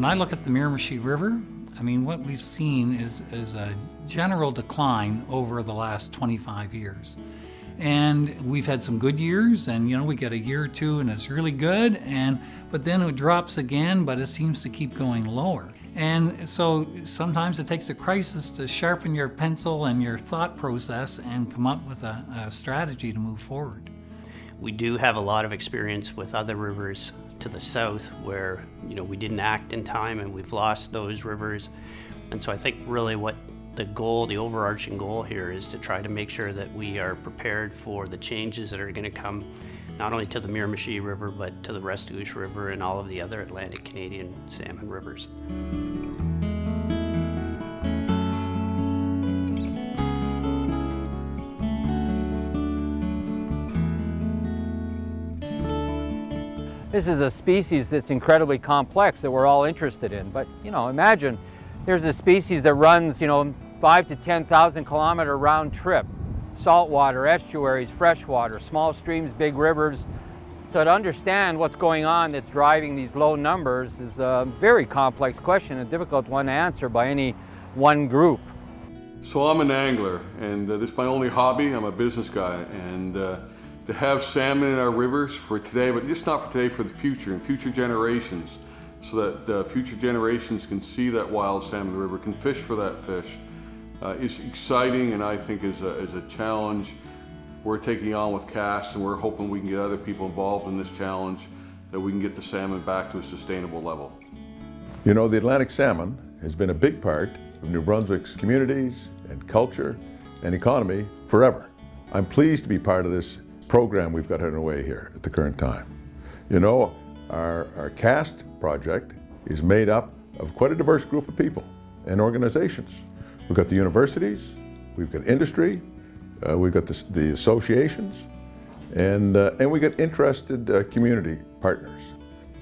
when I look at the Miramichi River, I mean, what we've seen is a general decline over the last 25 years. And we've had some good years, and we get a year or two and it's really good, but then it drops again, but it seems to keep going lower. And so sometimes it takes a crisis to sharpen your pencil and your thought process and come up with a strategy to move forward. We do have a lot of experience with other rivers to the south where we didn't act in time and we've lost those rivers. And so I think really what the overarching goal here is to try to make sure that we are prepared for the changes that are going to come not only to the Miramichi River but to the Restigouche River and all of the other Atlantic Canadian salmon rivers. This is a species that's incredibly complex that we're all interested in. But, imagine there's a species that runs, 5 to 10,000 kilometer round trip. Saltwater, estuaries, freshwater, small streams, big rivers. So to understand what's going on that's driving these low numbers is a very complex question, a difficult one to answer by any one group. So I'm an angler, and this is my only hobby. I'm a business guy, and to have salmon in our rivers for today, but just not for today, for the future and future generations, so that future generations can see that wild salmon in the river, can fish for that fish, is exciting, and I think is a challenge we're taking on with CAST, and we're hoping we can get other people involved in this challenge, that we can get the salmon back to a sustainable level. The Atlantic salmon has been a big part of New Brunswick's communities and culture and economy forever. I'm pleased to be part of this program we've got underway here at the current time. Our CAST project is made up of quite a diverse group of people and organizations. We've got the universities, we've got industry, we've got the associations, and we got interested community partners.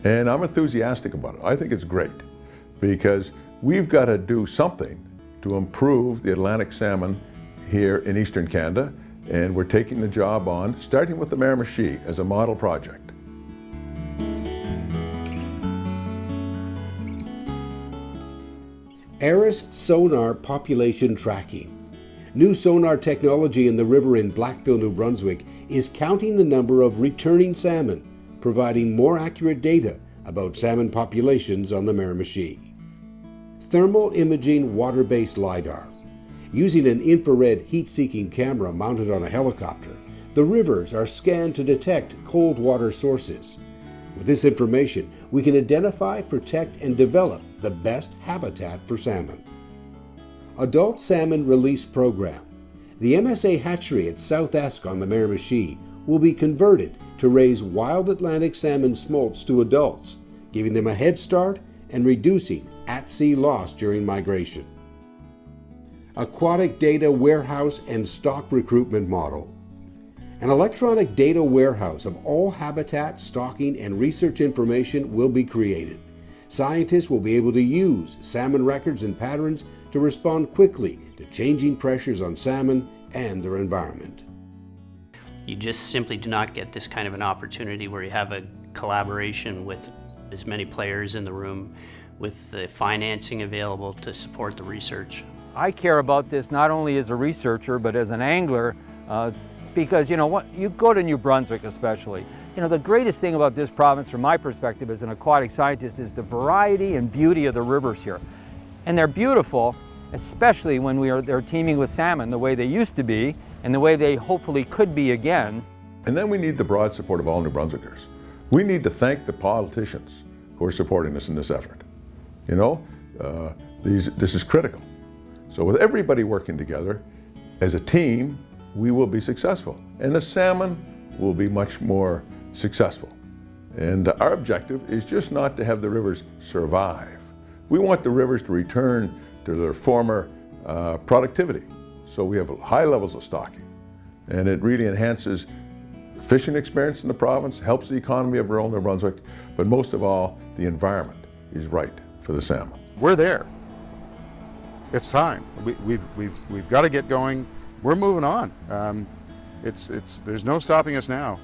And I'm enthusiastic about it. I think it's great because we've got to do something to improve the Atlantic salmon here in Eastern Canada, and we're taking the job on, starting with the Miramichi as a model project. ARIS sonar population tracking. New sonar technology in the river in Blackville, New Brunswick is counting the number of returning salmon, providing more accurate data about salmon populations on the Miramichi. Thermal imaging water-based LiDAR. Using an infrared heat-seeking camera mounted on a helicopter, the rivers are scanned to detect cold water sources. With this information, we can identify, protect, and develop the best habitat for salmon. Adult Salmon Release Program. The MSA hatchery at South Esk on the Miramichi will be converted to raise wild Atlantic salmon smolts to adults, giving them a head start and reducing at-sea loss during migration. Aquatic data warehouse and stock recruitment model. An electronic data warehouse of all habitat, stocking, and research information will be created. Scientists will be able to use salmon records and patterns to respond quickly to changing pressures on salmon and their environment. You just simply do not get this kind of an opportunity where you have a collaboration with as many players in the room, with the financing available to support the research. I care about this not only as a researcher, but as an angler, because you go to New Brunswick especially. The greatest thing about this province from my perspective as an aquatic scientist is the variety and beauty of the rivers here. And they're beautiful, especially when they're teeming with salmon the way they used to be and the way they hopefully could be again. And then we need the broad support of all New Brunswickers. We need to thank the politicians who are supporting us in this effort. This is critical. So with everybody working together as a team, we will be successful. And the salmon will be much more successful. And our objective is just not to have the rivers survive. We want the rivers to return to their former productivity. So we have high levels of stocking. And it really enhances the fishing experience in the province, helps the economy of rural New Brunswick, but most of all, the environment is right for the salmon. We're there. It's time. We've got to get going. We're moving on. There's no stopping us now.